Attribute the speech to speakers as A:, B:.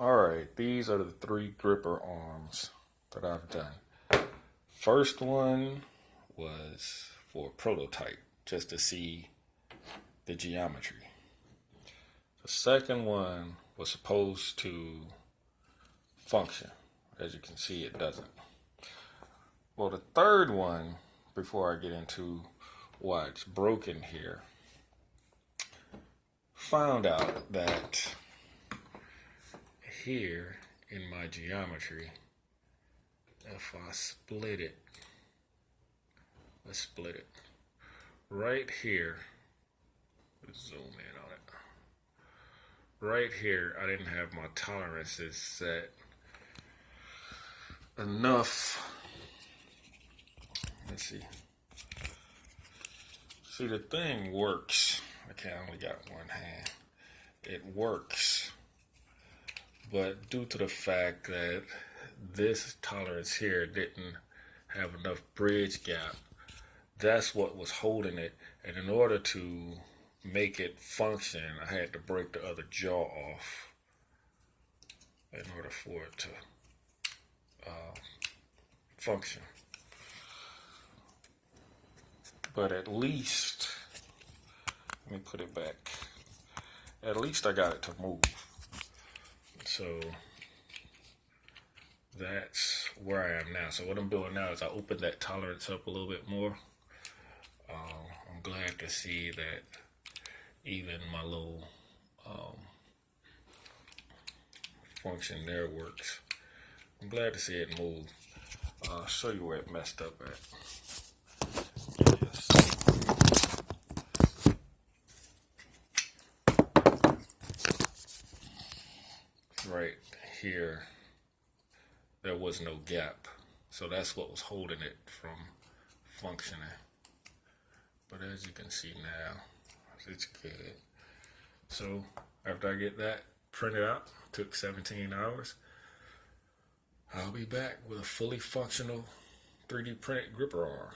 A: Alright, these are the 3 gripper arms that I've done. First one was for a prototype, just to see the geometry. The second one was supposed to function. As you can see, it doesn't. Well, the third one, before I get into why it's broken here, found out that here in my geometry, if I split it, let's split it right here. Let's zoom in on it. Right here, I didn't have my tolerances set enough. Let's see. See, the thing works. Okay, I only got one hand. It works. But due to the fact that this tolerance here didn't have enough bridge gap, that's what was holding it. And in order to make it function, I had to break the other jaw off in order for it to function. But at least, let me put it back. At least I got it to move. So that's where I am now. So what I'm doing now is I open that tolerance up a little bit more. I'm glad to see that even my little function there works. I'm glad to see it move. I'll show you where it messed up at. Right here, there was no gap, so that's what was holding it from functioning. But as you can see now, it's good. So after I get that printed out, took 17 hours, I'll be back with a fully functional 3D printed gripper arm.